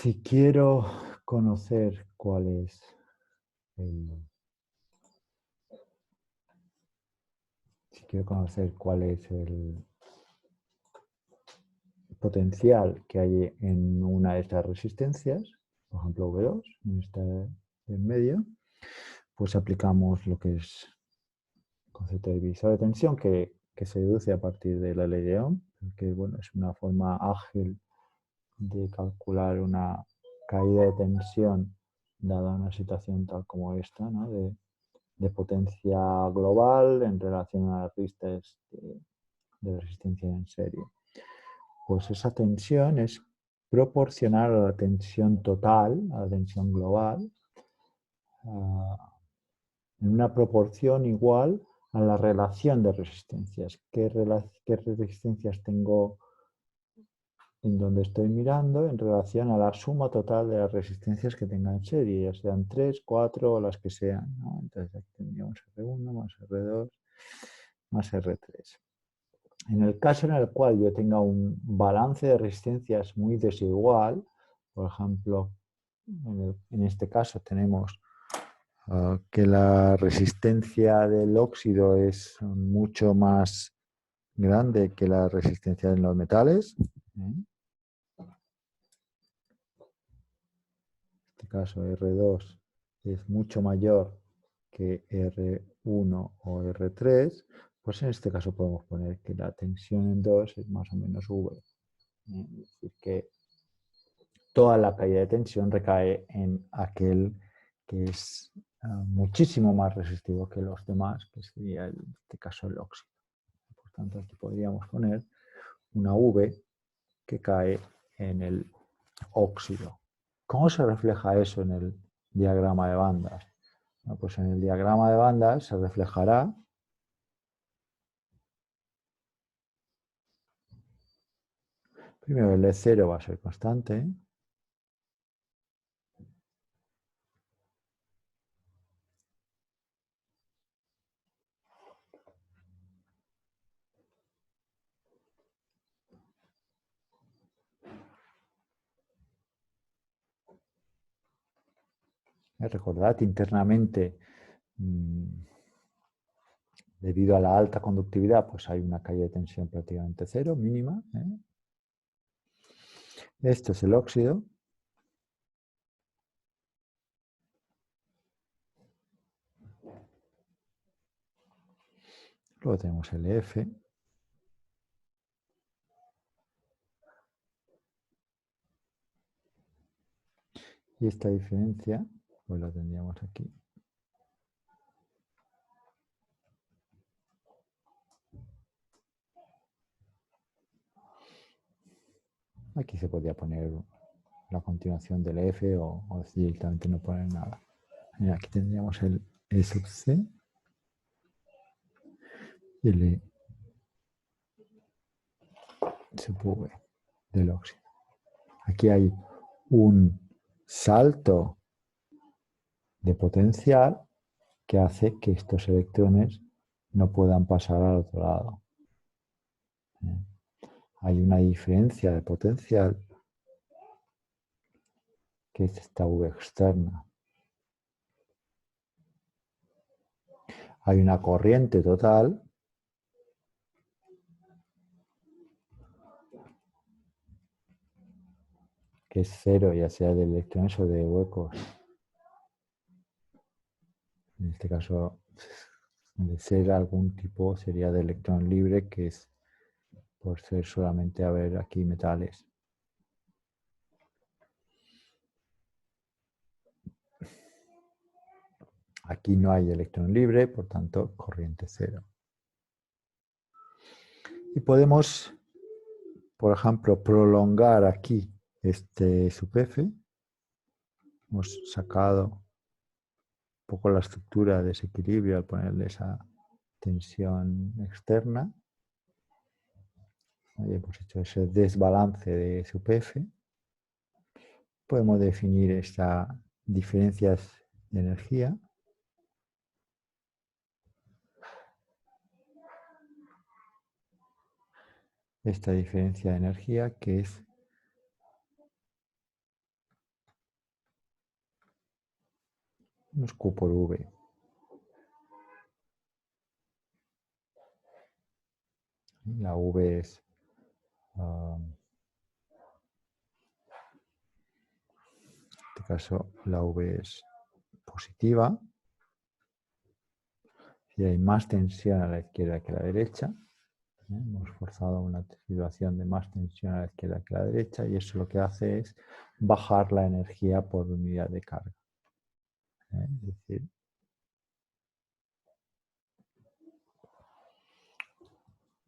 Si quiero conocer cuál es el, si quiero conocer cuál es el potencial que hay en una de estas resistencias, por ejemplo V2, en esta en medio, pues aplicamos lo que es el concepto de divisor de tensión que se deduce a partir de la ley de Ohm, que bueno, es una forma ágil de calcular una caída de tensión dada una situación tal como esta, ¿no? De potencia global en relación a las listas de resistencia en serie. Pues esa tensión es proporcional a la tensión total, a la tensión global, en una proporción igual a la relación de resistencias. ¿Qué resistencias tengo en donde estoy mirando en relación a la suma total de las resistencias que tenga en serie, ya sean 3, 4 o las que sean, ¿no? Entonces aquí tendríamos R1 más R2 más R3. En el caso en el cual yo tenga un balance de resistencias muy desigual, por ejemplo, en este caso tenemos que la resistencia del óxido es mucho más grande que la resistencia de los metales. En este caso R2 es mucho mayor que R1 o R3, pues en este caso podemos poner que la tensión en 2 es más o menos V. Es decir, que toda la caída de tensión recae en aquel que es muchísimo más resistivo que los demás, que sería en este caso el óxido. Por tanto, aquí podríamos poner una V que cae en el óxido. ¿Cómo se refleja eso en el diagrama de bandas? Bueno, pues en el diagrama de bandas se reflejará primero el E0 va a ser constante. Recordad internamente, debido a la alta conductividad, pues hay una caída de tensión prácticamente cero, mínima. Esto es el óxido. Luego tenemos el F. Y esta diferencia, pues la tendríamos aquí. Aquí se podría poner la continuación del F o directamente no poner nada. Y aquí tendríamos el E sub C y el E sub V del óxido. Aquí hay un salto de potencial que hace que estos electrones no puedan pasar al otro lado. Hay una diferencia de potencial que es esta V externa. Hay una corriente total que es cero, ya sea de electrones o de huecos. En este caso, de ser algún tipo, sería de electrón libre, que es por ser solamente haber aquí metales. Aquí no hay electrón libre, por tanto, corriente cero. Y podemos, por ejemplo, prolongar aquí este sub F. Hemos sacado un poco la estructura de desequilibrio al ponerle esa tensión externa. Ahí hemos hecho ese desbalance de sub F. Podemos definir estas diferencias de energía. Esta diferencia de energía que es menos Q por V. La V es en este caso la V es positiva. Y hay más tensión a la izquierda que a la derecha. Hemos forzado una situación de más tensión a la izquierda que a la derecha y eso lo que hace es bajar la energía por unidad de carga. Es decir,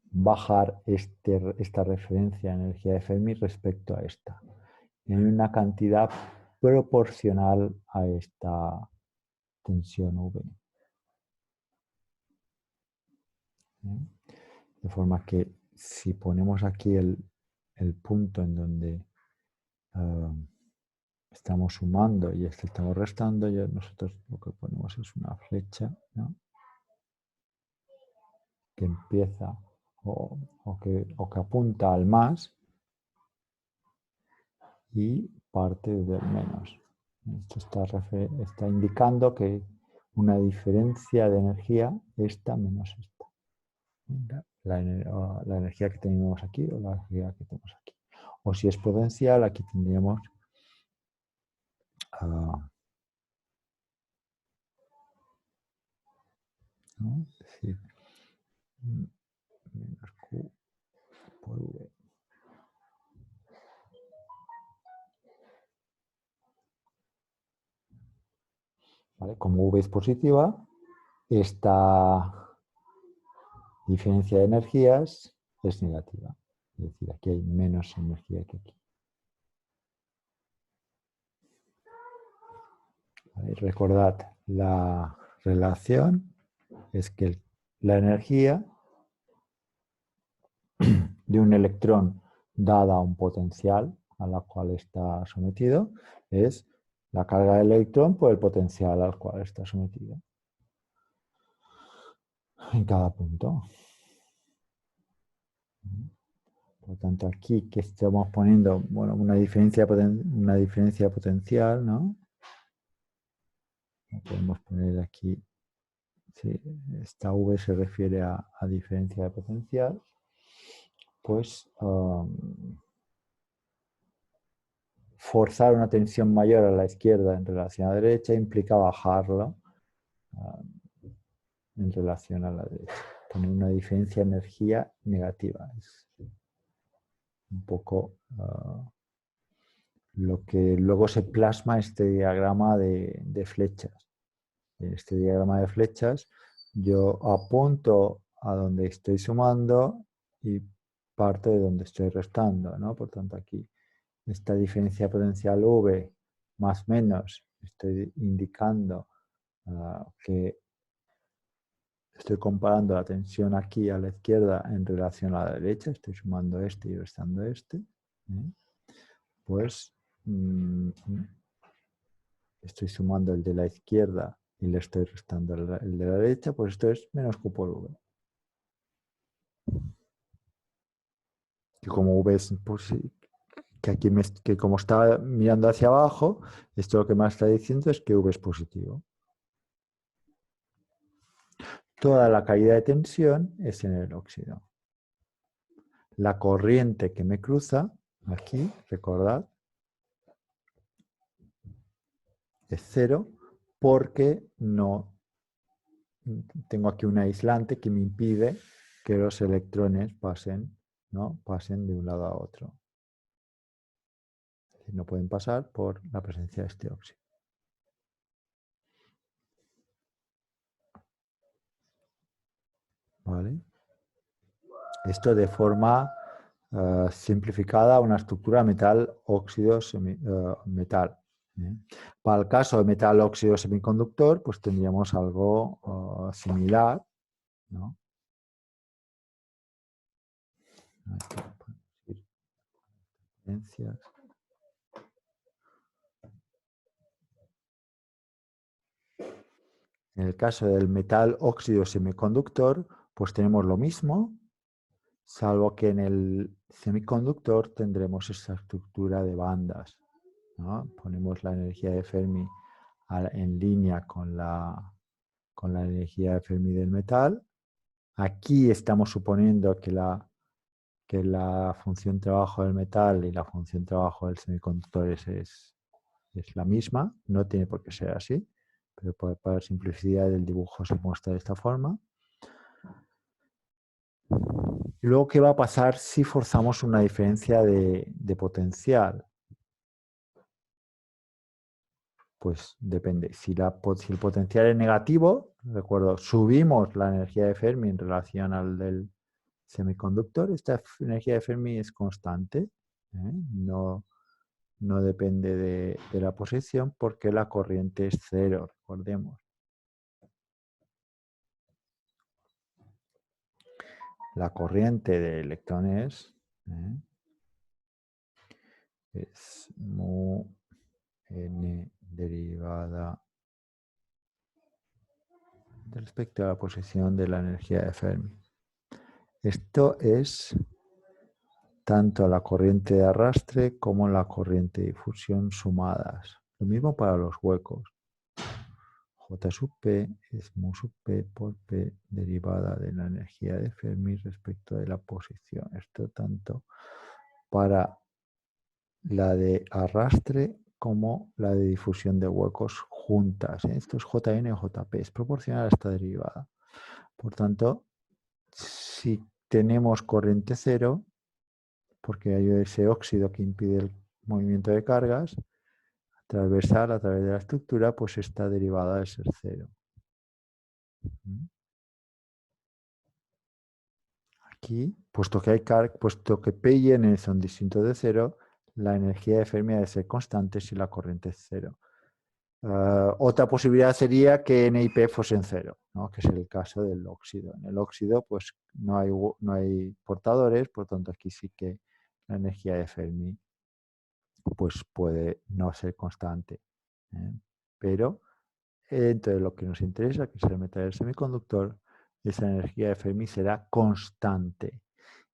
bajar esta referencia de energía de Fermi respecto a esta, en una cantidad proporcional a esta tensión V. De forma que si ponemos aquí el punto en donde estamos sumando y este estamos restando, y nosotros lo que ponemos es una flecha, ¿no?, que empieza o que apunta al más y parte del menos. Esto está indicando que una diferencia de energía, esta menos esta. La energía que tenemos aquí o la energía que tenemos aquí. O si es potencial, aquí tendríamos ¿no? Es decir, menos Q por V. ¿Vale? Como V es positiva, esta diferencia de energías es negativa. Es decir, aquí hay menos energía que aquí. ¿Vale? Recordad, la relación es que la energía de un electrón dada a un potencial a la cual está sometido es la carga del electrón por el potencial al cual está sometido en cada punto. Por lo tanto, aquí que estamos poniendo, bueno, una diferencia potencial, ¿no? Podemos poner aquí, sí, esta V se refiere a diferencia de potencial, pues forzar una tensión mayor a la izquierda en relación a la derecha implica bajarlo en relación a la derecha. Poner una diferencia de energía negativa. Es un poco lo que luego se plasma este diagrama de flechas. En este diagrama de flechas yo apunto a donde estoy sumando y parto de donde estoy restando, ¿no? Por tanto, aquí esta diferencia potencial V más menos estoy indicando que estoy comparando la tensión aquí a la izquierda en relación a la derecha, estoy sumando este y restando este, pues estoy sumando el de la izquierda y le estoy restando el de la derecha, pues esto es menos Q por V. Que como V es que aquí que como está mirando hacia abajo, esto lo que me está diciendo es que V es positivo. Toda la caída de tensión es en el óxido. La corriente que me cruza, aquí, recordad, es cero porque no tengo aquí un aislante que me impide que los electrones pasen, ¿no?, pasen de un lado a otro. Es decir, no pueden pasar por la presencia de este óxido. ¿Vale? Esto de forma simplificada, una estructura metal-óxido-metal. Para el caso de metal-óxido semiconductor, pues tendríamos algo similar, ¿no? En el caso del metal óxido semiconductor, pues tenemos lo mismo, salvo que en el semiconductor tendremos esa estructura de bandas, ¿no? Ponemos la energía de Fermi en línea con la energía de Fermi del metal. Aquí estamos suponiendo que la función trabajo del metal y la función trabajo del semiconductor es la misma. No tiene por qué ser así, pero para la simplicidad del dibujo se muestra de esta forma. Y luego, ¿qué va a pasar si forzamos una diferencia de potencial? Pues depende. Si el potencial es negativo, recuerdo, subimos la energía de Fermi en relación al del semiconductor. Esta energía de Fermi es constante, ¿eh? No depende de la posición porque la corriente es cero, recordemos. La corriente de electrones es mu n derivada respecto a la posición de la energía de Fermi. Esto es tanto la corriente de arrastre como la corriente de difusión sumadas. Lo mismo para los huecos. J sub P es mu sub P por P derivada de la energía de Fermi respecto de la posición. Esto tanto para la de arrastre como la de difusión de huecos juntas. Esto es Jn o Jp, es proporcional a esta derivada. Por tanto, si tenemos corriente cero, porque hay ese óxido que impide el movimiento de cargas transversal a través de la estructura, pues esta derivada debe ser cero. Aquí, puesto que P y N son distintos de cero, la energía de Fermi debe ser constante si la corriente es cero. Otra posibilidad sería que N y P fuesen cero, ¿no? Que es el caso del óxido. En el óxido pues no hay portadores, por tanto aquí sí que la energía de Fermi pues puede no ser constante. Pero entonces lo que nos interesa, que es el metal del semiconductor, esa energía de Fermi será constante.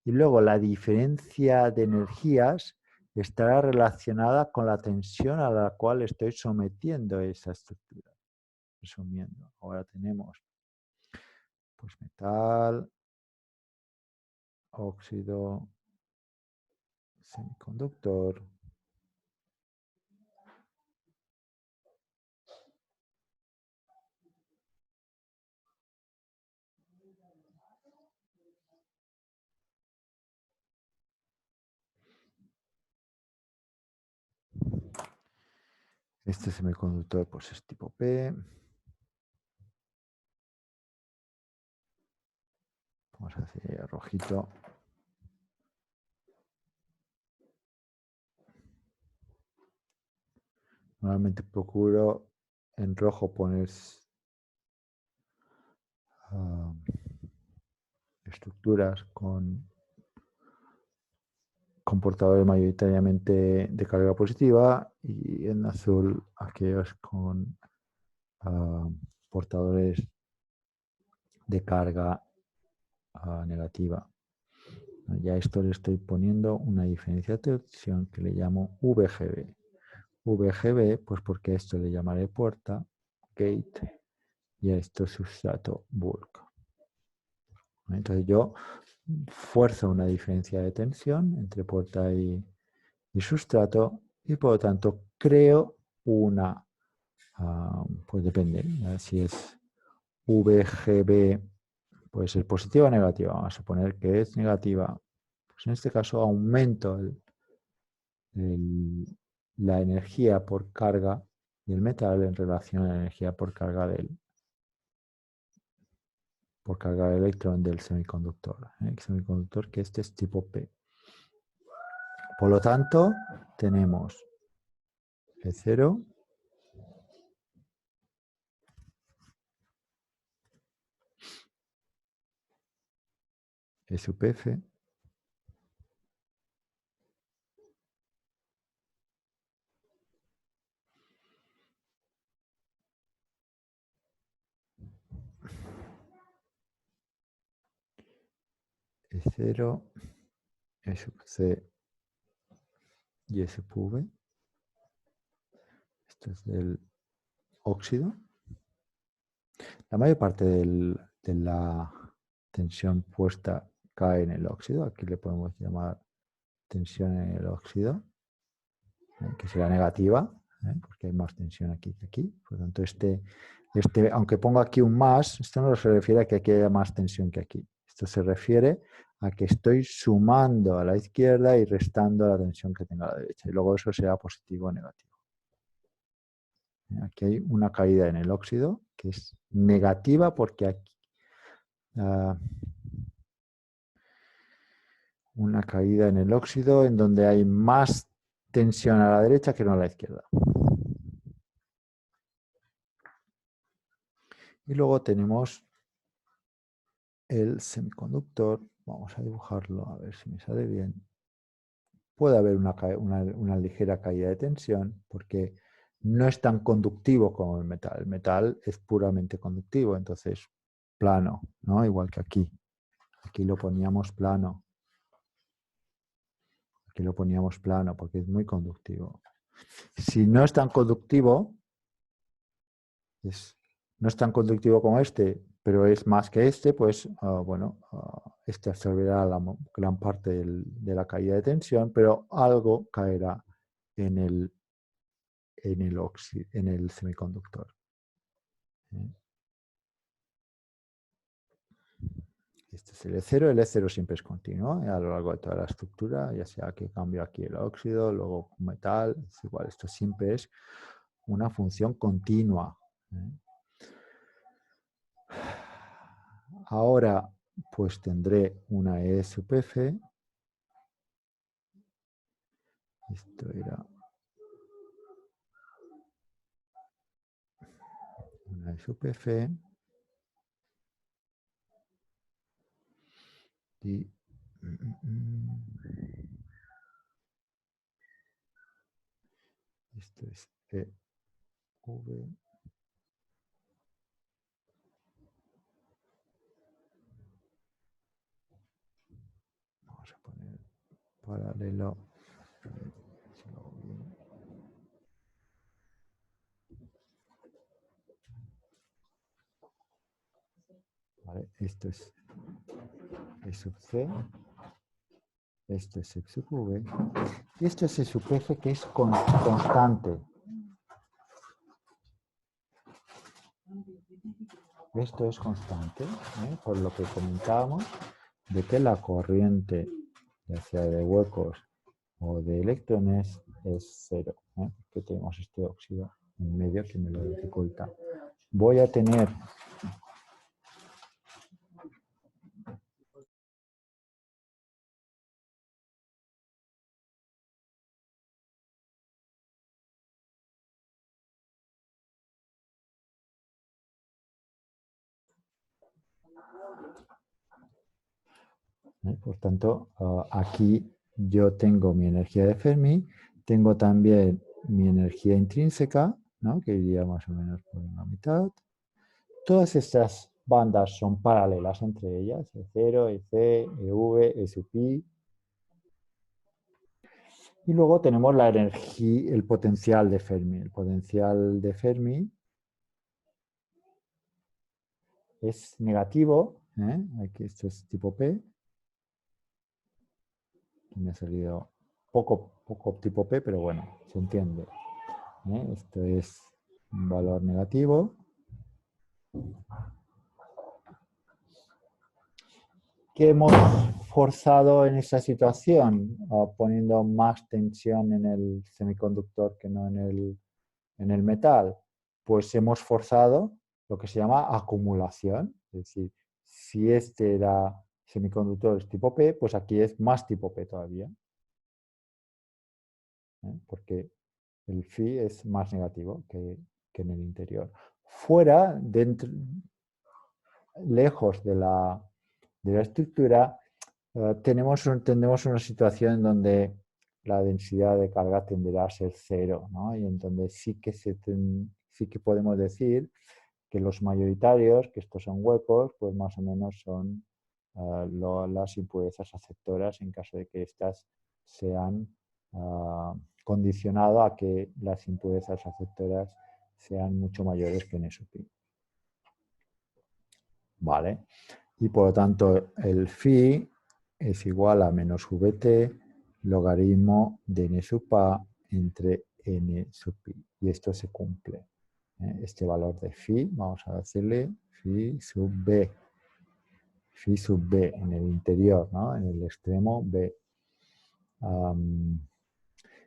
Y luego la diferencia de energías estará relacionada con la tensión a la cual estoy sometiendo esa estructura. Resumiendo, ahora tenemos pues metal, óxido, semiconductor. Este semiconductor pues es tipo P. Vamos a hacer rojito. Normalmente procuro en rojo poner estructuras con portadores mayoritariamente de carga positiva y en azul aquellos con portadores de carga negativa. Ya esto le estoy poniendo una diferencia de tensión que le llamo VGB. VGB, pues porque esto le llamaré puerta, gate, y a esto sustrato, bulk. Entonces yo fuerzo una diferencia de tensión entre puerta y sustrato y por lo tanto creo una, pues depende, si es VGB puede ser positiva o negativa. Vamos a suponer que es negativa. Pues en este caso aumento la energía por carga del metal en relación a la energía por carga del electrón del semiconductor. El semiconductor que este es tipo P. Por lo tanto, tenemos E0 E sub F E0 E sub C y E sub V. Esto es del óxido. La mayor parte de la tensión puesta cae en el óxido. Aquí le podemos llamar tensión en el óxido, que será negativa, porque hay más tensión aquí que aquí. Por lo tanto, aunque pongo aquí un más, esto no se refiere a que aquí haya más tensión que aquí. Esto se refiere a que estoy sumando a la izquierda y restando la tensión que tenga a la derecha. Y luego eso será positivo o negativo. Aquí hay una caída en el óxido que es negativa porque aquí una caída en el óxido en donde hay más tensión a la derecha que no a la izquierda. Y luego tenemos el semiconductor. Vamos a dibujarlo a ver si me sale bien. Puede haber una ligera caída de tensión porque no es tan conductivo como el metal. El metal es puramente conductivo, entonces plano, ¿no? Igual que aquí. Aquí lo poníamos plano. Aquí lo poníamos plano porque es muy conductivo. Si no es tan conductivo, no es tan conductivo como este, pero es más que este, pues este absorberá la gran parte de la caída de tensión, pero algo caerá en el semiconductor. Este es el E0. El E0 siempre es continuo a lo largo de toda la estructura, ya sea que cambio aquí el óxido, luego metal, es igual, esto siempre es una función continua. Ahora pues tendré una E sub F. Esto era una E sub F. Y esto es EV. Vamos a poner paralelo. Vale, esto es E sub C. Esto es E sub V. Y esto es E sub F, que es constante. Esto es constante, por lo que comentábamos, de que la corriente, ya sea de huecos o de electrones, es cero, porque tenemos este óxido en medio que me lo dificulta. Voy a tener por tanto, aquí yo tengo mi energía de Fermi, tengo también mi energía intrínseca, ¿no? Que iría más o menos por la mitad. Todas estas bandas son paralelas entre ellas, E0, EC, EV, E sub I. Y luego tenemos la energía, el potencial de Fermi. El potencial de Fermi es negativo, aquí esto es tipo P. Me ha salido poco tipo P, pero bueno, se entiende. Esto es un valor negativo. ¿Qué hemos forzado en esta situación? Poniendo más tensión en el semiconductor que no en el metal. Pues hemos forzado lo que se llama acumulación. Es decir, si este era semiconductor es tipo P, pues aquí es más tipo P todavía. Porque el phi es más negativo que en el interior. Fuera, dentro, lejos de la estructura, tendremos una situación en donde la densidad de carga tenderá a ser cero, ¿no? Y en donde sí que podemos decir que los mayoritarios, que estos son huecos, pues más o menos son las impurezas aceptoras en caso de que éstas sean condicionado a que las impurezas aceptoras sean mucho mayores que N sub I. ¿Vale? Y por lo tanto el phi es igual a menos Vt logaritmo de N sub A entre N sub I. Y esto se cumple. Este valor de phi, vamos a decirle phi sub B. Phi sub B en el interior, ¿no? En el extremo B.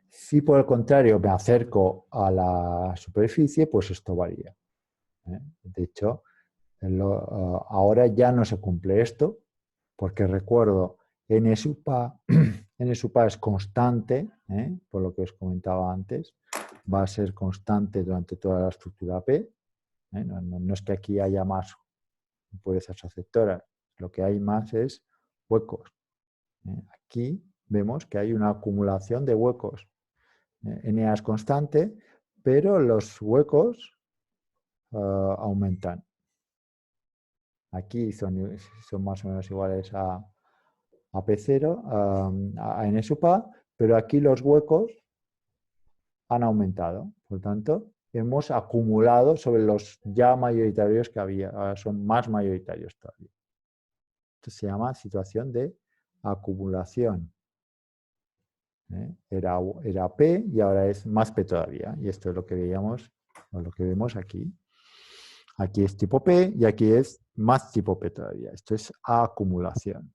Si por el contrario me acerco a la superficie, pues esto varía. De hecho, ahora ya no se cumple esto, porque recuerdo, n sub A, n sub A es constante, por lo que os comentaba antes, va a ser constante durante toda la estructura P. No es que aquí haya más impurezas aceptoras, lo que hay más es huecos. Aquí vemos que hay una acumulación de huecos. Na es constante, pero los huecos aumentan. Aquí son más o menos iguales a P0, a N sub A, pero aquí los huecos han aumentado. Por lo tanto, hemos acumulado sobre los ya mayoritarios que había. Ahora son más mayoritarios todavía. Esto se llama situación de acumulación. Era P y ahora es más P todavía. Y esto es lo que veíamos, o lo que vemos aquí. Aquí es tipo P y aquí es más tipo P todavía. Esto es acumulación.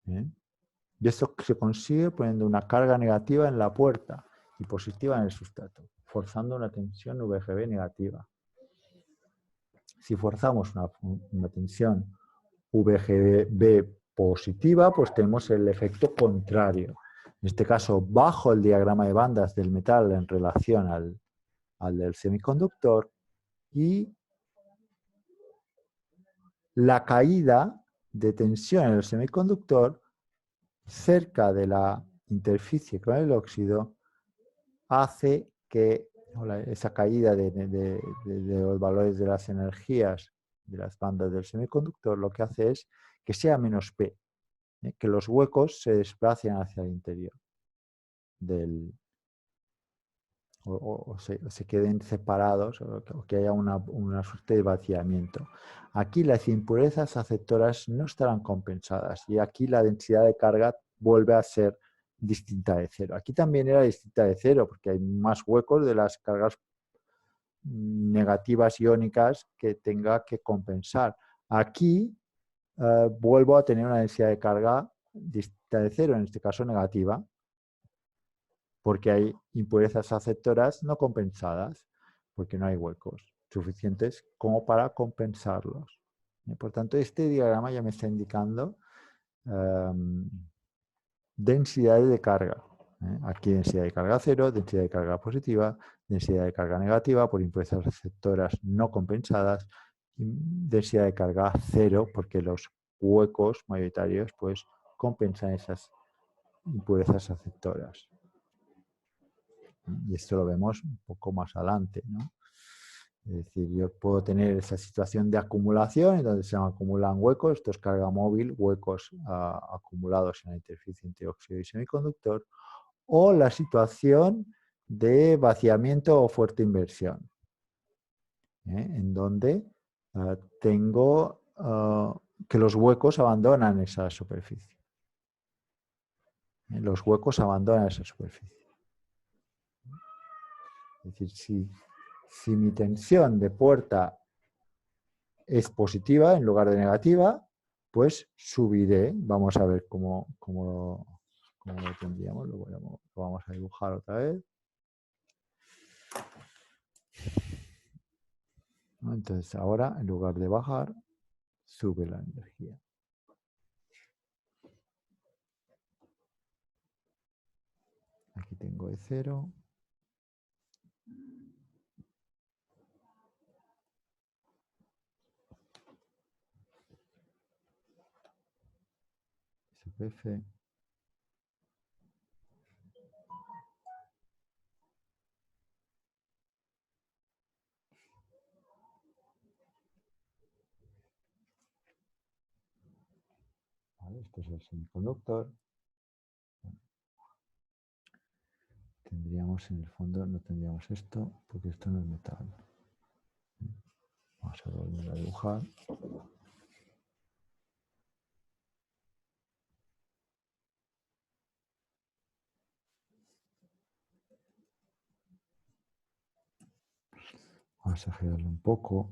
Y esto se consigue poniendo una carga negativa en la puerta y positiva en el sustrato, forzando una tensión VGB negativa. Si forzamos una tensión VGB positiva, pues tenemos el efecto contrario. En este caso, bajo el diagrama de bandas del metal en relación al del semiconductor y la caída de tensión en el semiconductor cerca de la interficie con el óxido hace que esa caída de los valores de las energías de las bandas del semiconductor lo que hace es que sea menos P, que los huecos se desplacen hacia el interior o se queden separados o que haya una suerte de vaciamiento. Aquí las impurezas aceptoras no estarán compensadas y aquí la densidad de carga vuelve a ser distinta de cero. Aquí también era distinta de cero porque hay más huecos de las cargas negativas iónicas que tenga que compensar. Aquí vuelvo a tener una densidad de carga distinta de cero, en este caso negativa, porque hay impurezas aceptoras no compensadas, porque no hay huecos suficientes como para compensarlos. Por tanto, este diagrama ya me está indicando densidades de carga. Aquí densidad de carga cero, densidad de carga positiva, densidad de carga negativa por impurezas receptoras no compensadas, y densidad de carga cero porque los huecos mayoritarios pues compensan esas impurezas aceptoras. Y esto lo vemos un poco más adelante, ¿no? Es decir, yo puedo tener esa situación de acumulación, en donde se acumulan huecos, esto es carga móvil, huecos acumulados en la interficie entre óxido y semiconductor, o la situación de vaciamiento o fuerte inversión, en donde tengo que los huecos abandonan esa superficie. Los huecos abandonan esa superficie. Es decir, si mi tensión de puerta es positiva en lugar de negativa, pues subiré. Vamos a ver cómo lo tendríamos. Lo vamos a dibujar otra vez. Entonces ahora, en lugar de bajar, sube la energía. Aquí tengo E0. SPF. Vale, esto es el semiconductor. Tendríamos en el fondo, no tendríamos esto, porque esto no es metal. Vamos a volver a dibujar. Vamos a girarlo un poco.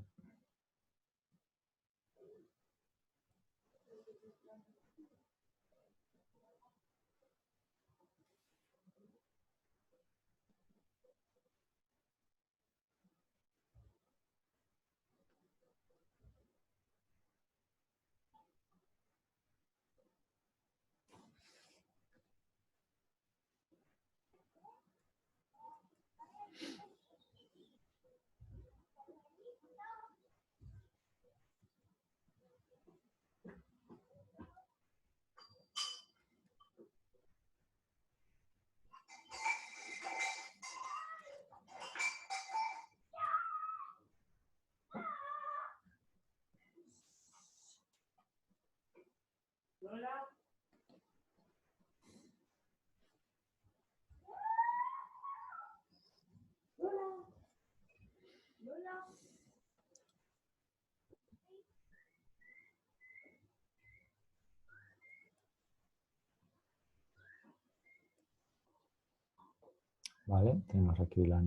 ¿Vale? Tenemos aquí la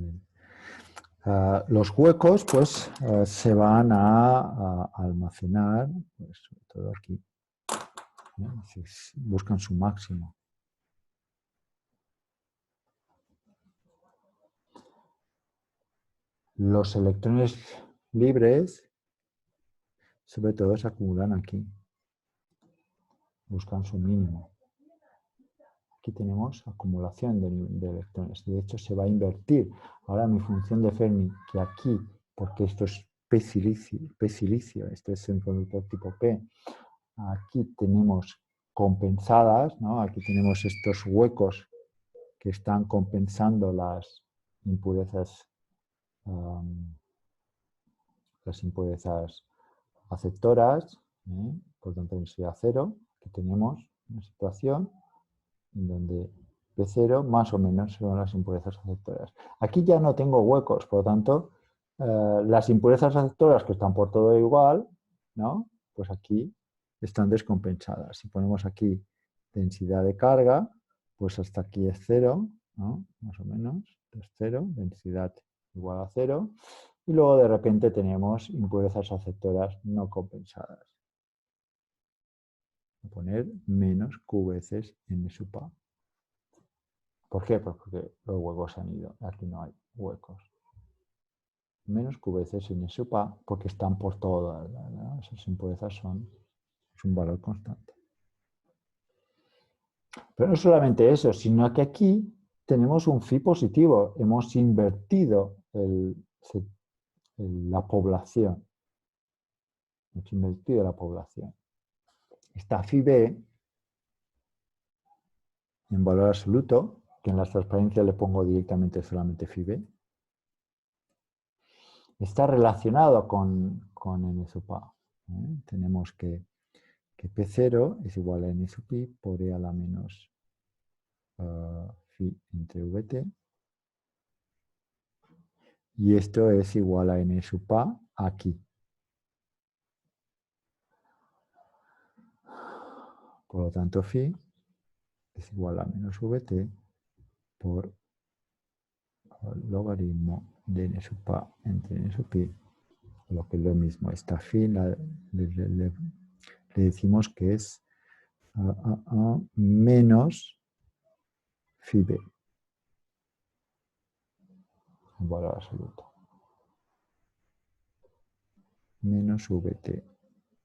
los huecos pues se van a almacenar, pues, sobre todo aquí. Buscan su máximo. Los electrones libres, sobre todo, se acumulan aquí. Buscan su mínimo. Aquí tenemos acumulación de electrones. De hecho, se va a invertir. Ahora mi función de Fermi, que aquí, porque esto es P-silicio, este es un producto tipo P, aquí tenemos compensadas, ¿no? Aquí tenemos estos huecos que están compensando las impurezas aceptoras, por tanto densidad cero. Aquí tenemos una situación en donde P0 más o menos son las impurezas aceptoras. Aquí ya no tengo huecos, por lo tanto, las impurezas aceptoras que están por todo igual, ¿no? Pues aquí están descompensadas. Si ponemos aquí densidad de carga, pues hasta aquí es cero, ¿no? Más o menos, es cero, densidad igual a cero, y luego de repente tenemos impurezas aceptoras no compensadas. Voy a poner menos Q veces N sub A. ¿Por qué? Pues porque los huecos se han ido. Aquí no hay huecos. Menos Q veces N sub A, porque están por todas, ¿no? Esas impurezas es un valor constante. Pero no solamente eso, sino que aquí tenemos un phi positivo. Hemos invertido la población. Hemos invertido la población. Está phi b en valor absoluto, que en las transparencias le pongo directamente solamente phi b. Está relacionado con N sub A. Tenemos que P0 es igual a N sub I por E a la menos phi entre Vt. Y esto es igual a N sub A aquí. Por lo tanto, phi es igual a menos Vt por logaritmo de N sub A entre N sub I. Lo que es lo mismo. Esta phi le decimos que es menos phi b. En valor absoluto. Menos Vt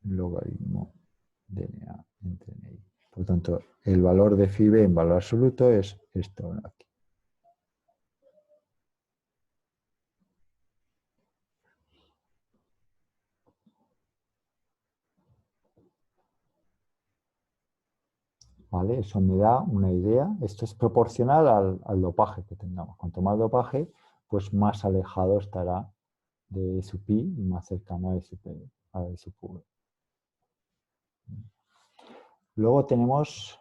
logaritmo de Na entre Ni. Por tanto, el valor de phi b en valor absoluto es esto aquí. ¿Vale? Eso me da una idea. Esto es proporcional al dopaje que tengamos. Cuanto más dopaje, pues más alejado estará de E sub pi y más cercano a E sub v. Luego tenemos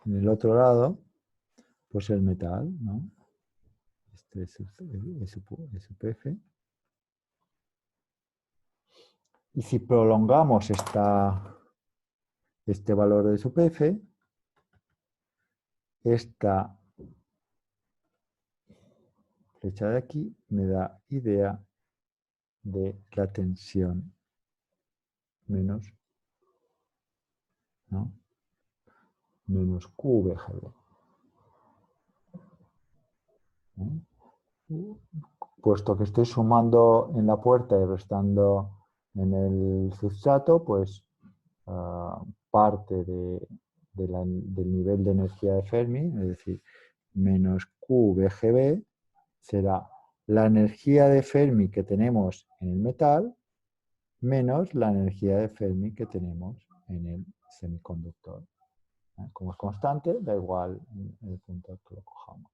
en el otro lado, pues el metal, ¿no? Este es E sub f. Y si prolongamos este valor de sub f, esta flecha de aquí me da idea de la tensión menos, ¿no? Menos QVGB. Puesto que estoy sumando en la puerta y restando en el sustrato, pues parte del nivel de energía de Fermi, es decir, menos QVGB, será la energía de Fermi que tenemos en el metal menos la energía de Fermi que tenemos en el semiconductor. Como es constante, da igual el punto que lo cojamos.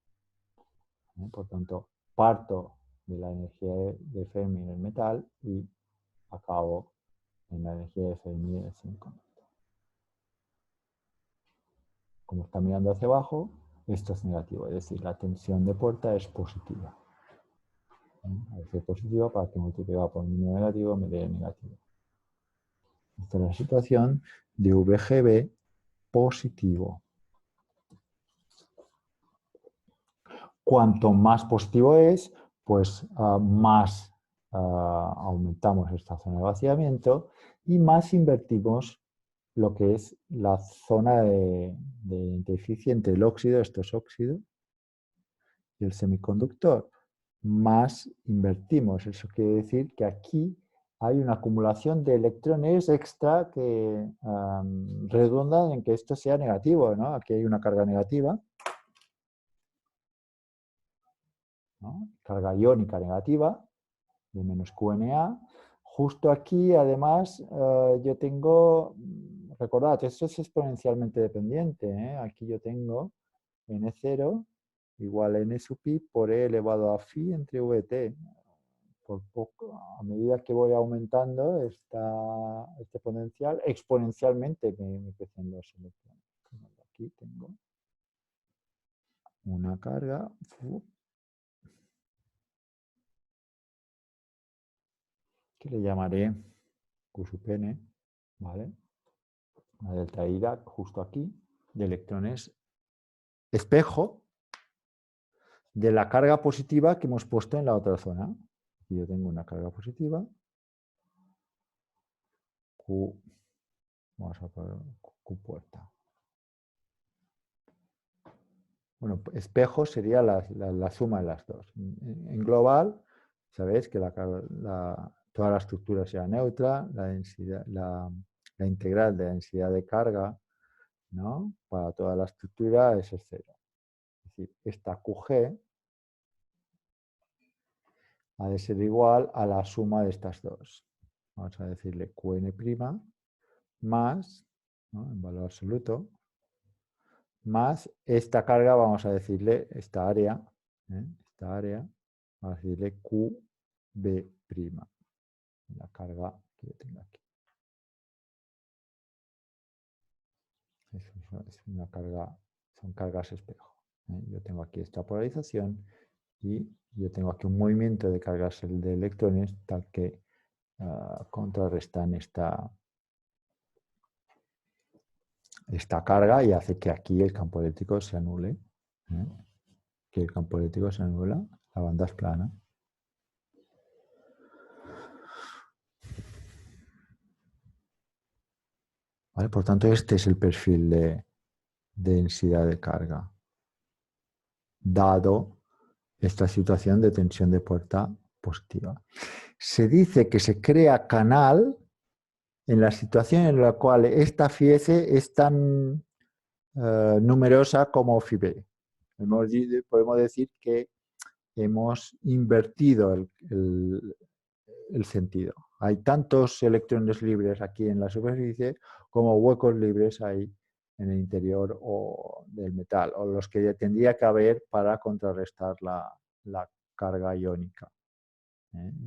Por tanto, parto de la energía de Fermi en el metal y acabo en la energía de Fermi en el semiconductor. Como está mirando hacia abajo, esto es negativo, es decir, la tensión de puerta es positiva. Al ser positiva, para que multiplicado por mínimo negativo me dé negativo. Esta es la situación de VGB positivo. Cuanto más positivo es, pues más aumentamos esta zona de vaciamiento y más invertimos lo que es la zona de interficie entre el óxido, esto es óxido, y el semiconductor. Más invertimos. Eso quiere decir que aquí hay una acumulación de electrones extra que redundan en que esto sea negativo, ¿no? Aquí hay una carga negativa, ¿no? Carga iónica negativa de menos QNA. Justo aquí, además, yo tengo, recordad, esto es exponencialmente dependiente, ¿eh? Aquí yo tengo N0 igual a N sub pi por E elevado a phi entre VT. Por poco, a medida que voy aumentando este potencial, exponencialmente me crecen los electrones. Aquí tengo una carga que le llamaré Q sub n, ¿vale? Una delta ida justo aquí de electrones espejo de la carga positiva que hemos puesto en la otra zona. Aquí yo tengo una carga positiva, Q, vamos a poner Q puerta. Bueno, espejo sería la suma de las dos. En global, sabéis que toda la estructura sea neutra, la integral de densidad de carga, ¿no? Para toda la estructura es cero. Es decir, esta QG ha de ser igual a la suma de estas dos. Vamos a decirle Qn' más, ¿no? En valor absoluto, más esta carga, vamos a decirle esta área, vamos a decirle QB', la carga que yo tengo aquí. Es una carga, son cargas espejo. Yo tengo aquí esta polarización y yo tengo aquí un movimiento de cargas de electrones tal que contrarrestan esta carga y hace que aquí el campo eléctrico se anule. Que el campo eléctrico se anula, la banda es plana. ¿Vale? Por tanto, este es el perfil de densidad de carga, dado esta situación de tensión de puerta positiva. Se dice que se crea canal en la situación en la cual esta phi-S es tan numerosa como phi-B. Podemos decir que hemos invertido el sentido. Hay tantos electrones libres aquí en la superficie como huecos libres hay en el interior del metal, o los que tendría que haber para contrarrestar la carga iónica.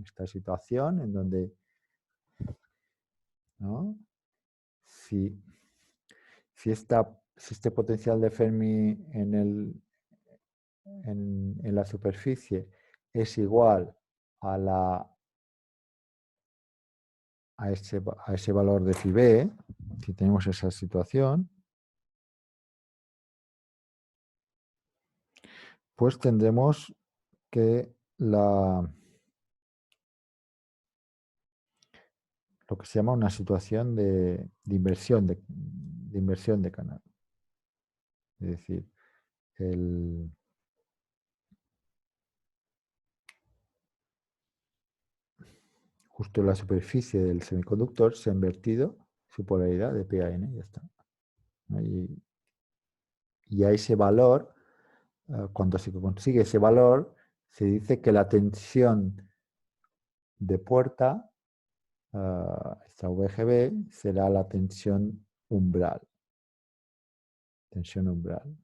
Esta situación en donde, ¿no? Si este potencial de Fermi en la superficie es igual a a ese valor de phi b, si tenemos esa situación, pues tendremos que lo que se llama una situación de inversión de canal. Es decir, justo la superficie del semiconductor se ha invertido su polaridad de P a N, ya está. Y a ese valor, cuando se consigue ese valor, se dice que la tensión de puerta, esta VGB, será la tensión umbral. Tensión umbral.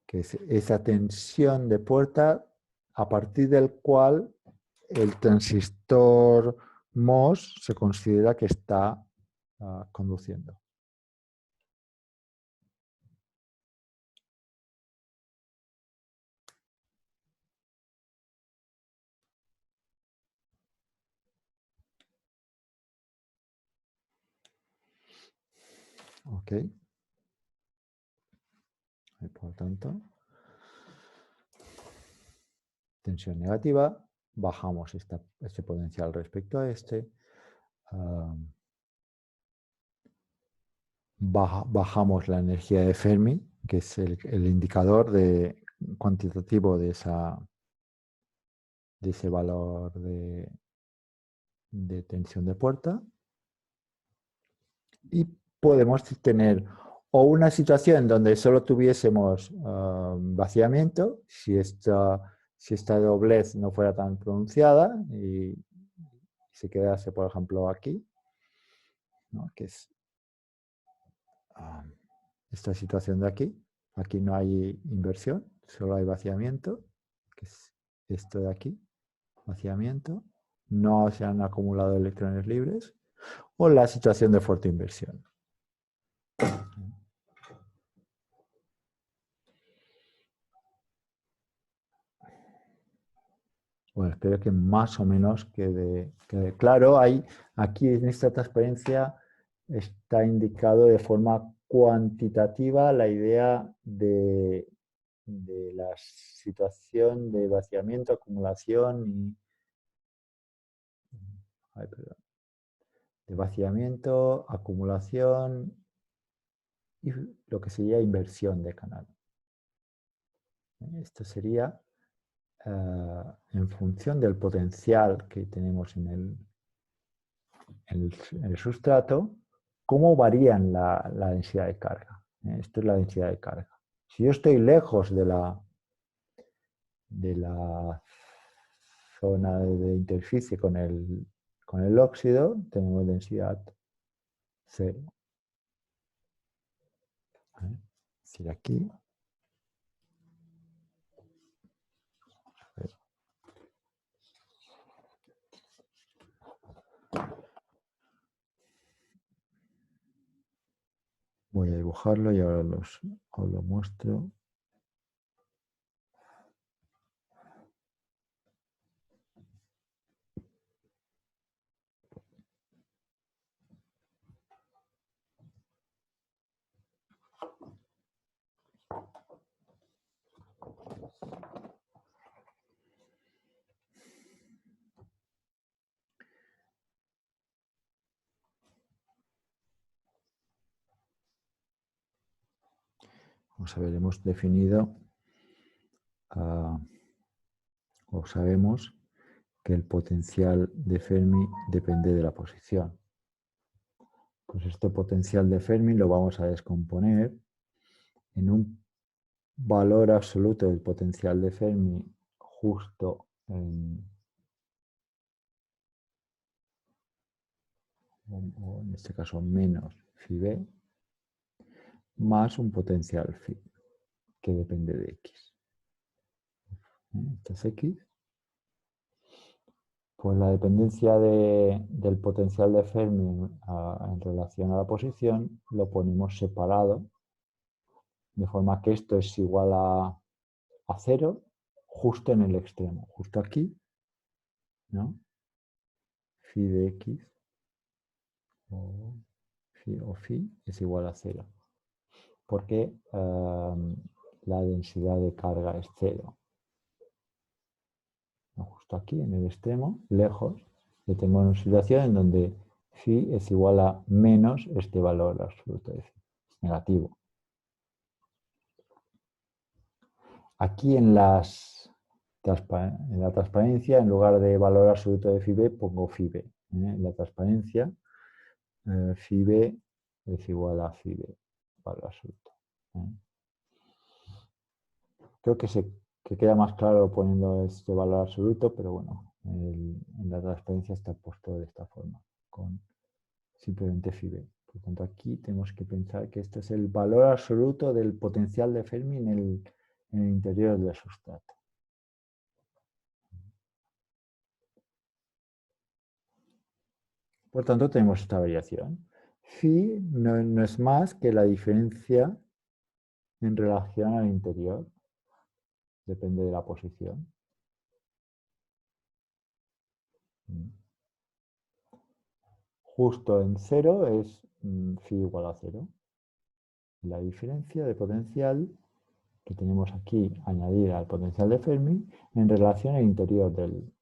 Que es esa tensión de puerta a partir del cual el transistor MOS se considera que está conduciendo. Ok. Y por lo tanto, tensión negativa, bajamos este potencial respecto a este. Bajamos la energía de Fermi, que es el indicador cuantitativo de ese valor de tensión de puerta. Y podemos tener o una situación donde solo tuviésemos vaciamiento, si esta doblez no fuera tan pronunciada y se quedase, por ejemplo, aquí, ¿no? Que es esta situación de aquí. Aquí no hay inversión, solo hay vaciamiento, que es esto de aquí, vaciamiento. No se han acumulado electrones libres. O la situación de fuerte inversión. Bueno, espero que más o menos quede claro. Aquí en esta transparencia está indicado de forma cuantitativa la idea de la situación de vaciamiento, acumulación de vaciamiento, acumulación y lo que sería inversión de canal. Esto sería en función del potencial que tenemos en el sustrato, cómo varían la densidad de carga. Esto es la densidad de carga. Si yo estoy lejos de la zona de interficie con el óxido, tenemos densidad 0. Es decir, aquí. Voy a dibujarlo y ahora os lo muestro. Vamos a ver, hemos definido o sabemos que el potencial de Fermi depende de la posición. Pues este potencial de Fermi lo vamos a descomponer en un valor absoluto del potencial de Fermi justo en este caso menos phi b, más un potencial phi, que depende de x. Esto es x. Pues la dependencia del potencial de Fermi en relación a la posición lo ponemos separado, de forma que esto es igual a 0, justo en el extremo, justo aquí, ¿no? Phi de x o phi es igual a 0. Porque la densidad de carga es 0. ¿No? Justo aquí, en el extremo, lejos, yo tengo una situación en donde phi es igual a menos este valor absoluto de phi. Es negativo. Aquí en la transparencia, en lugar de valor absoluto de phi b, pongo phi b. En la transparencia, phi b es igual a phi b, valor absoluto. Creo que queda más claro poniendo este valor absoluto, pero bueno, en la transparencia está puesto de esta forma, con simplemente phi b. Por lo tanto, aquí tenemos que pensar que este es el valor absoluto del potencial de Fermi en el interior del sustrato. Por tanto, tenemos esta variación. Phi no es más que la diferencia en relación al interior. Depende de la posición. Justo en 0 es phi igual a 0. La diferencia de potencial que tenemos aquí añadida al potencial de Fermi en relación al interior del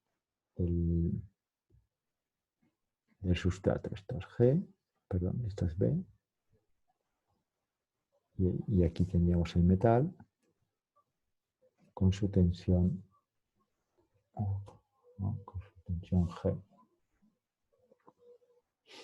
sustrato. Esto es G, perdón, esto es B. Y aquí tendríamos el metal con su tensión, ¿no? Con su tensión G.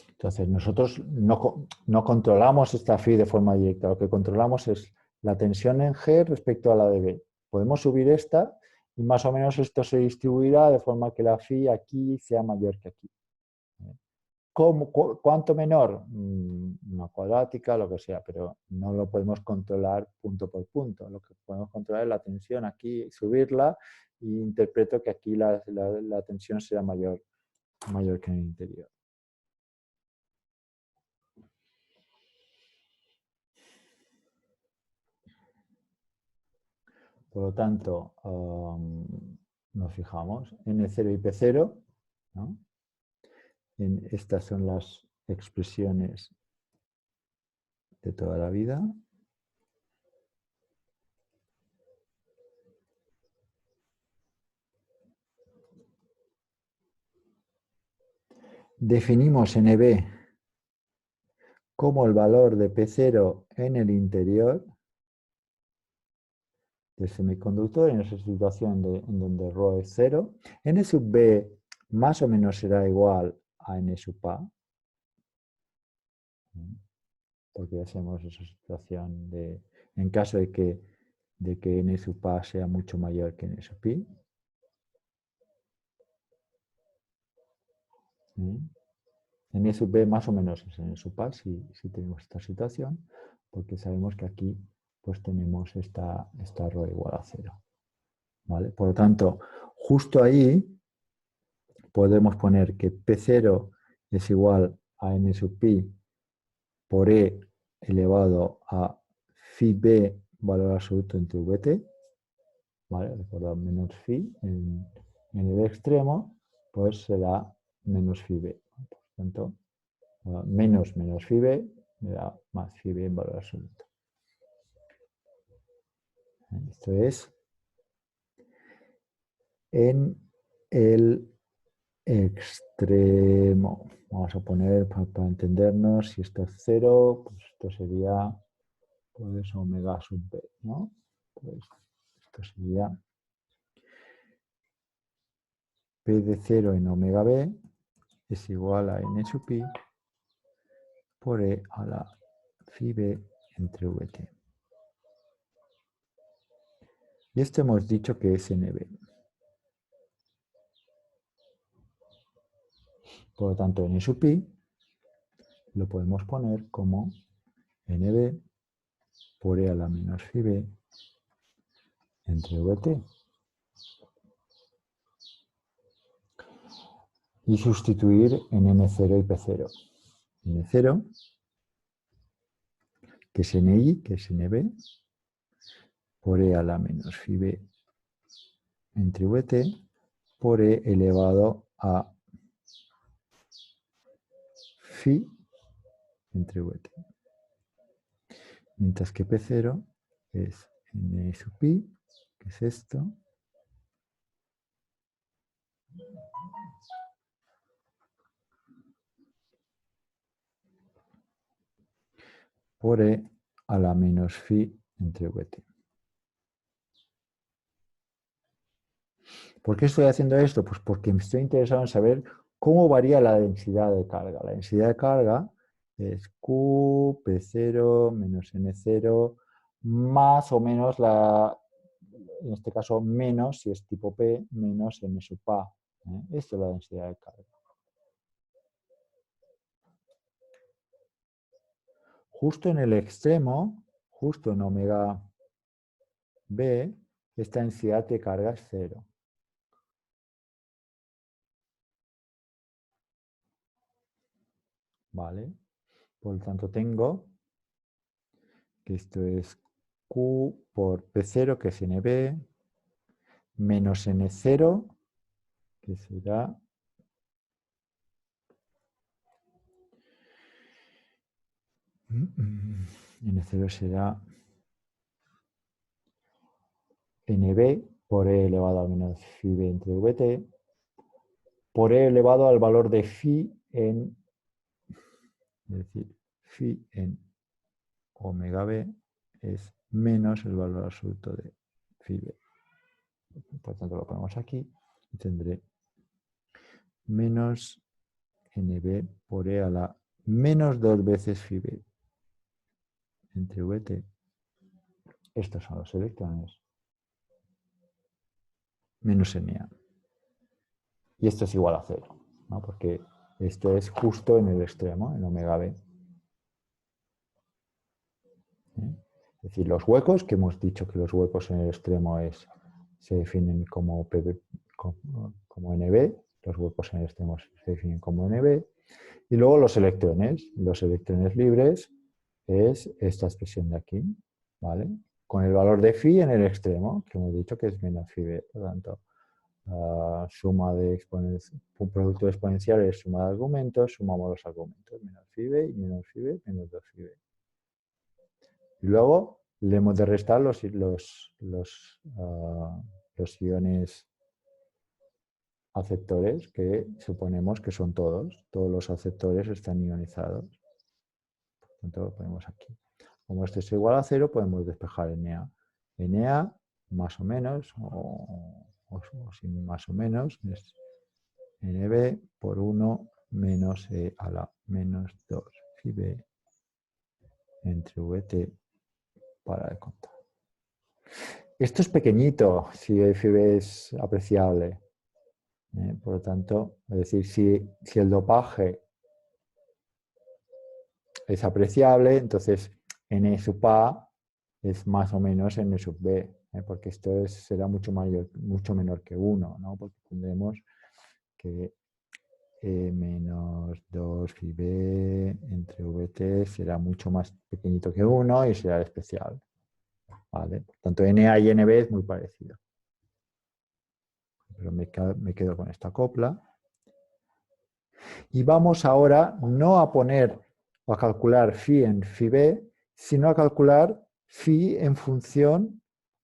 Entonces, nosotros no controlamos esta phi de forma directa. Lo que controlamos es la tensión en G respecto a la de B. Podemos subir esta y más o menos esto se distribuirá de forma que la phi aquí sea mayor que aquí. ¿Cuánto menor? Una cuadrática, lo que sea, pero no lo podemos controlar punto por punto. Lo que podemos controlar es la tensión aquí, subirla, e interpreto que aquí la tensión será mayor que en el interior. Por lo tanto, nos fijamos N0 y P0, ¿no? Estas son las expresiones de toda la vida. Definimos NB como el valor de P0 en el interior del semiconductor, en esa situación en donde ρ es 0. N sub B más o menos será igual a N sub A, porque ya sabemos esa situación en caso de que N sub A sea mucho mayor que N sub I. N sub B más o menos es N sub A si tenemos esta situación, porque sabemos que aquí pues tenemos esta ρ igual a 0. ¿Vale? Por lo tanto, justo ahí podemos poner que P0 es igual a N sub pi por E elevado a phi B valor absoluto entre Vt. ¿Vale? Recordad, menos phi en el extremo, pues será menos phi B. Por lo tanto, menos phi B me da más phi B en valor absoluto. Esto es en el extremo. Vamos a poner, para entendernos, si esto es 0, pues esto sería pues omega sub b, ¿no? Pues esto sería P de 0 en omega b es igual a n sub pi por E a la phi b entre Vt. Y esto hemos dicho que es Nb. Por lo tanto, N sub pi lo podemos poner como Nb por E a la menos phi b entre Vt. Y sustituir en N0 y P0. N0, que es Ni, que es Nb, por E a la menos phi b entre Vt por E elevado a phi entre Vt. Mientras que P0 es n sub pi, que es esto, por E a la menos phi entre Vt. ¿Por qué estoy haciendo esto? Pues porque me estoy interesado en saber cómo varía la densidad de carga. La densidad de carga es Q, P0 menos N0, más o menos en este caso menos, si es tipo P, menos N sub A. Esto es la densidad de carga. Justo en el extremo, justo en omega B, esta densidad de carga es cero. ¿Vale? Por lo tanto, tengo que esto es Q por P0, que es NB, menos N0, que será N0 será NB por E elevado a menos phi B entre Vt, por E elevado al valor de phi en, es decir, phi en omega B es menos el valor absoluto de phi B. Por tanto, lo ponemos aquí y tendré menos NB por E a la menos 2 veces phi B entre Vt. Estos son los electrones menos Na. Y esto es igual a 0, ¿no? Porque esto es justo en el extremo, en omega B. Es decir, los huecos, que hemos dicho que los huecos en el extremo se definen como, como NB, los huecos en el extremo se definen como NB, y luego los electrones libres es esta expresión de aquí, ¿vale? Con el valor de phi en el extremo, que hemos dicho que es menos phi B, por lo tanto, suma de un producto exponencial es suma de argumentos, sumamos los argumentos, menos phi B y menos phi B, menos 2 phi B. Y luego le hemos de restar los iones aceptores, que suponemos que son todos. Todos los aceptores están ionizados. Por lo tanto, lo ponemos aquí. Como esto es igual a 0, podemos despejar Na. Na, más o menos, o sin más o menos, es Nb por 1 menos E a la menos 2 phi B entre Vt para de contar. Esto es pequeñito si el phi B es apreciable. Por lo tanto, es decir, si el dopaje es apreciable, entonces N sub A es más o menos N sub B, porque esto será mucho menor que 1, ¿no? Porque tendremos que menos 2 phi B entre Vt será mucho más pequeñito que 1 y será especial. ¿Vale? Por tanto, Na y Nb es muy parecido. Pero me quedo con esta copla. Y vamos ahora no a calcular phi en phi b, sino a calcular phi en función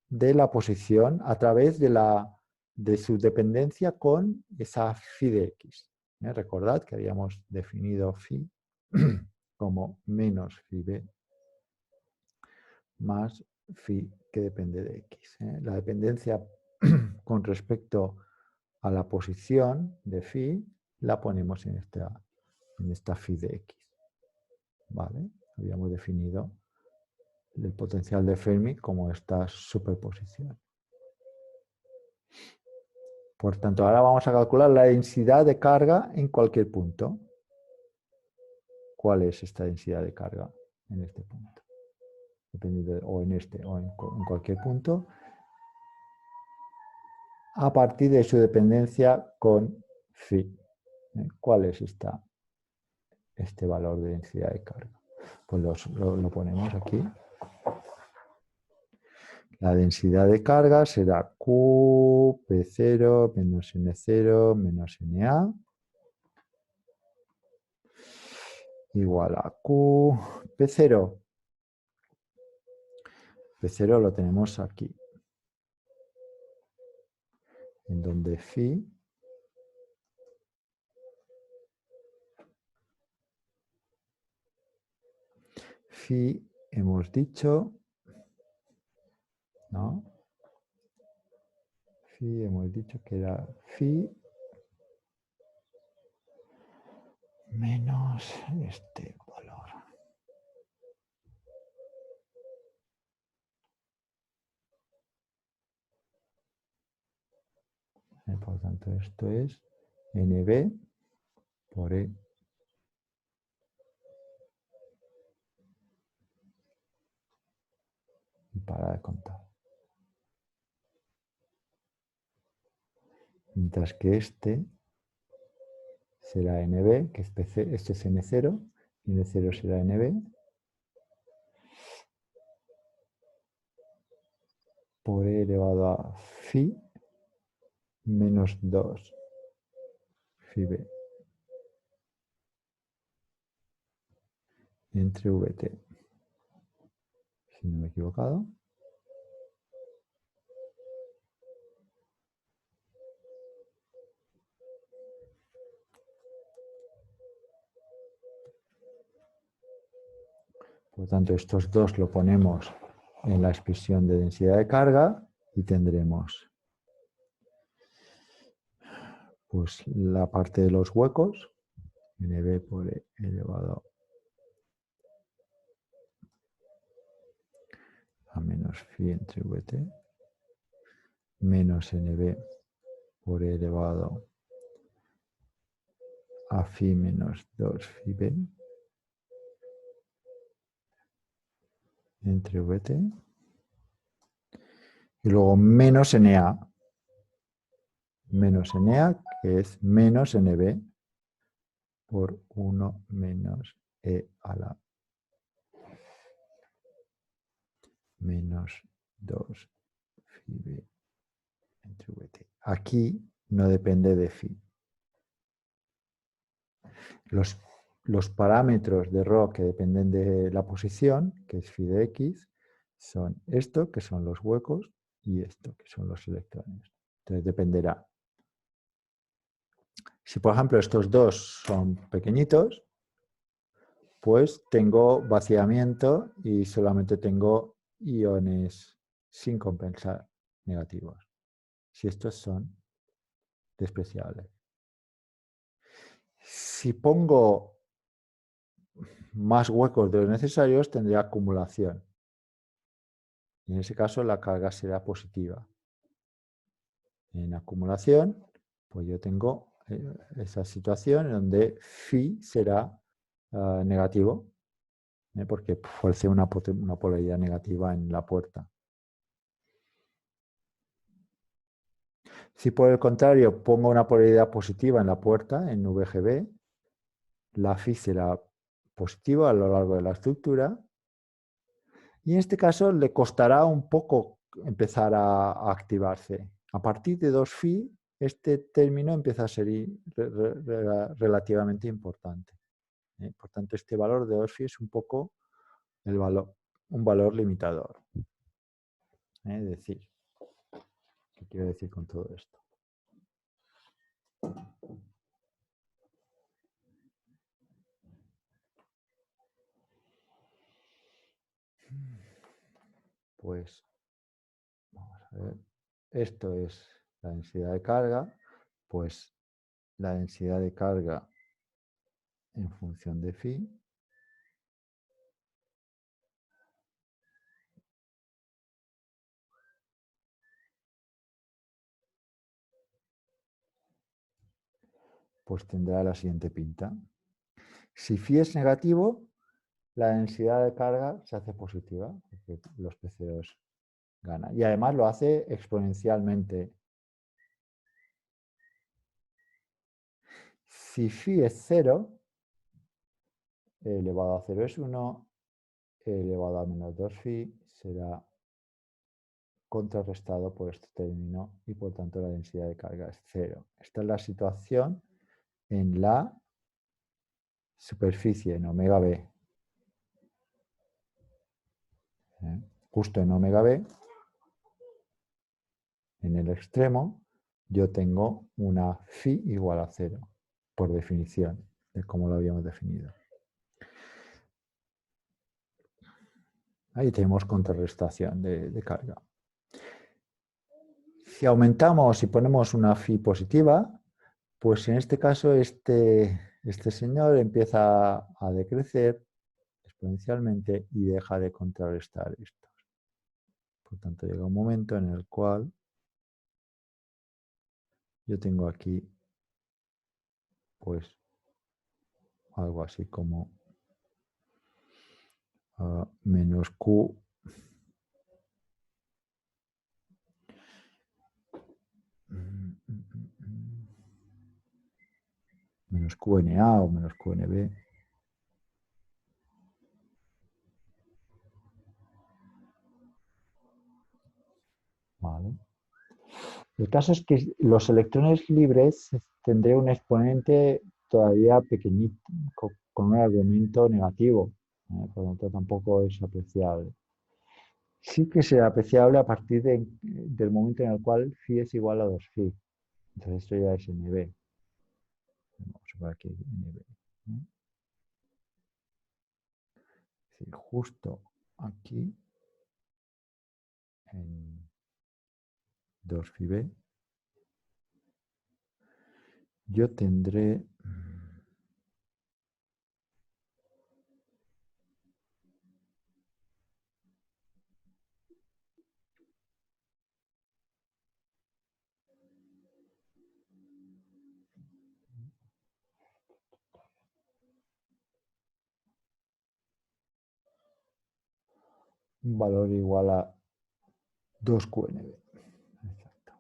de la posición a través de su dependencia con esa phi de x. Recordad que habíamos definido phi como menos phi b más phi que depende de x. La dependencia con respecto a la posición de phi la ponemos en esta phi de x. ¿Vale? Habíamos definido el potencial de Fermi como esta superposición. Por tanto, ahora vamos a calcular la densidad de carga en cualquier punto. ¿Cuál es esta densidad de carga en este punto? O en cualquier punto, a partir de su dependencia con phi. ¿Cuál es este valor de densidad de carga? Pues lo ponemos aquí. La densidad de carga será Q, P0 menos N0 menos NA igual a Q, P0. P0 lo tenemos aquí, en donde phi hemos dicho, ¿no? Phi hemos dicho que era phi menos este valor. Por tanto, esto es NB por E. Y para de contar. Mientras que este será NB, que es PC, este es N0, y N0 será NB, por E elevado a phi menos 2 phi B entre VT. Si no me he equivocado. Por lo tanto, estos dos lo ponemos en la expresión de densidad de carga y tendremos pues la parte de los huecos, NB por E elevado a menos phi entre VT, menos NB por E elevado a phi menos 2 phi B entre VT y luego menos NA, que es menos NB por 1 menos E a la menos 2 phi B entre VT. Aquí no depende de phi. Los parámetros de ρ que dependen de la posición, que es phi de x, son esto, que son los huecos, y esto, que son los electrones. Entonces dependerá. Si, por ejemplo, estos dos son pequeñitos, pues tengo vaciamiento y solamente tengo iones sin compensar negativos. Si estos son despreciables. Si pongo más huecos de los necesarios, tendría acumulación. Y en ese caso la carga será positiva. En acumulación, pues yo tengo esa situación en donde phi será negativo, porque fuerce una polaridad negativa en la puerta. Si por el contrario pongo una polaridad positiva en la puerta, en VGB, la phi será positiva a lo largo de la estructura y en este caso le costará un poco empezar a activarse. A partir de 2 phi, este término empieza a ser relativamente importante. Por tanto, este valor de 2 phi es un poco un valor limitador. Es decir, ¿qué quiero decir con todo esto? Pues, vamos a ver, esto es la densidad de carga, pues la densidad de carga en función de phi pues tendrá la siguiente pinta. Si phi es negativo, la densidad de carga se hace positiva, porque los PCOs ganan. Y además lo hace exponencialmente. Si phi es 0, e elevado a 0 es 1, e elevado a menos 2 phi será contrarrestado por este término y por tanto la densidad de carga es 0. Esta es la situación en la superficie, en omega b. Justo en omega b, en el extremo, yo tengo una phi igual a 0, por definición, de cómo lo habíamos definido. Ahí tenemos contrarrestación de carga. Si aumentamos y ponemos una phi positiva, pues en este caso este señor empieza a decrecer exponencialmente y deja de contrarrestar esto. Por tanto, llega un momento en el cual yo tengo aquí pues algo así como menos Q menos QNA o menos QNB. Vale. El caso es que los electrones libres tendré un exponente todavía pequeñito, con un argumento negativo, por lo tanto tampoco es apreciable. Sí que será apreciable a partir del momento en el cual phi es igual a 2 phi. Entonces esto ya es NB. Vamos a poner aquí NB. Es decir, justo aquí, en 2 phi b, yo tendré un valor igual a 2 QNB. Exacto.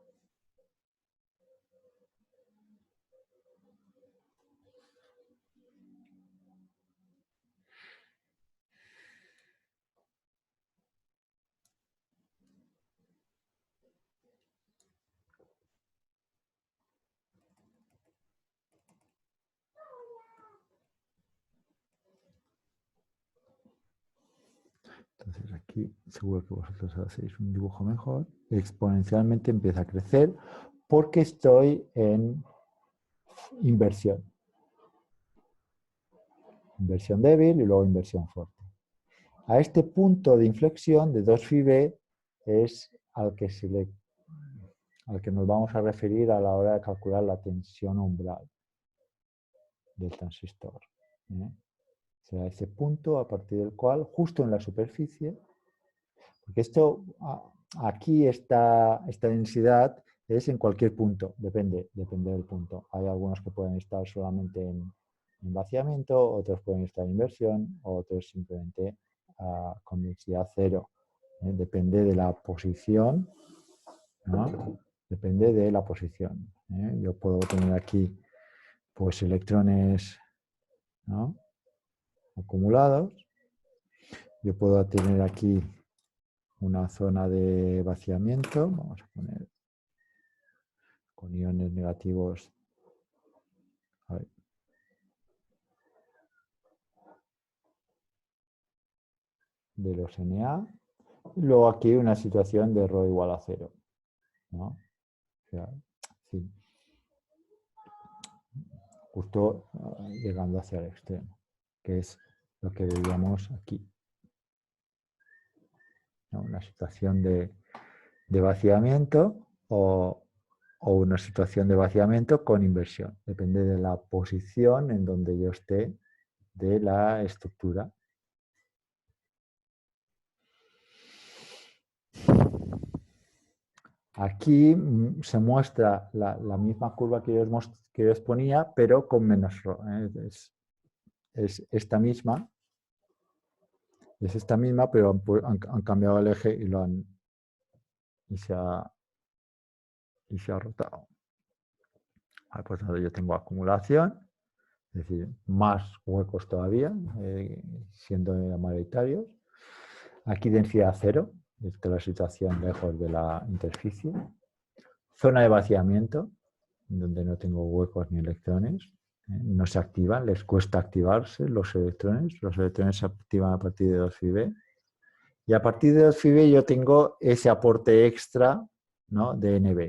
Entonces aquí seguro que vosotros hacéis un dibujo mejor. Exponencialmente empieza a crecer porque estoy en inversión. Inversión débil y luego inversión fuerte. A este punto de inflexión de 2 phi b es al que nos vamos a referir a la hora de calcular la tensión umbral del transistor. Será ese punto a partir del cual, justo en la superficie, porque esto, aquí esta densidad es en cualquier punto, depende del punto. Hay algunos que pueden estar solamente en vaciamiento, otros pueden estar en inversión, otros simplemente con densidad cero. Depende de la posición, ¿no? Depende de la posición. Yo puedo tener aquí pues electrones, ¿no?, acumulados. Yo puedo tener aquí una zona de vaciamiento, vamos a poner con iones negativos. De los Na, y luego aquí una situación de ρ igual a 0, ¿no? O sea, sí, justo llegando hacia el extremo, que es lo que veíamos aquí, ¿no? Una situación de vaciamiento o una situación de vaciamiento con inversión. Depende de la posición en donde yo esté de la estructura. Aquí se muestra la misma curva que yo os ponía, pero con menos ρ. Es esta misma. Es esta misma, pero han cambiado el eje y se ha rotado. Por tanto, yo tengo acumulación, es decir, más huecos todavía, siendo mayoritarios. Aquí densidad cero, Esta es la situación lejos de la interficie. Zona de vaciamiento, donde no tengo huecos ni electrones. No se activan, les cuesta activarse los electrones. Los electrones se activan a partir de 2 Fib. Y a partir de 2 Fib yo tengo ese aporte extra, ¿no?, de NB.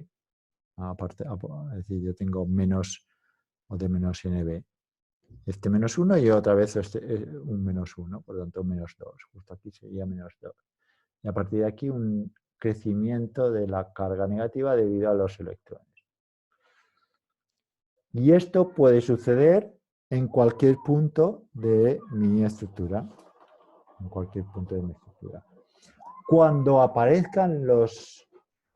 Es decir, yo tengo menos o de menos NB. Este menos 1 y otra vez un menos 1, por lo tanto menos 2. Justo aquí sería menos 2. Y a partir de aquí un crecimiento de la carga negativa debido a los electrones. Y esto puede suceder en cualquier punto de mi estructura. En cualquier punto de mi estructura. Cuando aparezcan los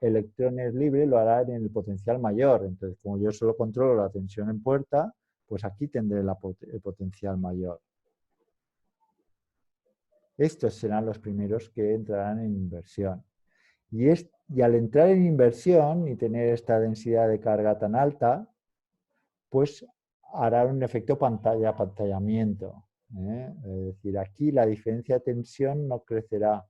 electrones libres, lo hará en el potencial mayor. Entonces, como yo solo controlo la tensión en puerta, pues aquí tendré el potencial mayor. Estos serán los primeros que entrarán en inversión. Y al entrar en inversión y tener esta densidad de carga tan alta, pues hará un efecto apantallamiento. Es decir, aquí la diferencia de tensión no crecerá.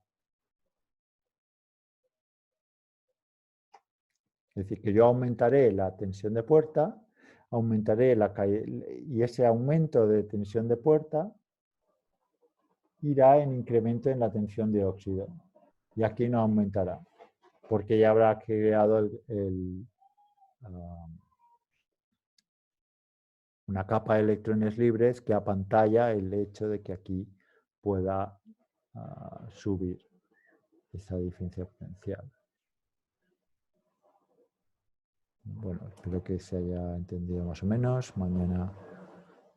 Es decir, que yo aumentaré la tensión de puerta, aumentaré y ese aumento de tensión de puerta irá en incremento en la tensión de óxido. Y aquí no aumentará, porque ya habrá creado una capa de electrones libres que apantalla el hecho de que aquí pueda subir esa diferencia potencial. Bueno, espero que se haya entendido más o menos. Mañana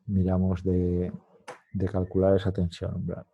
miramos de calcular esa tensión umbral.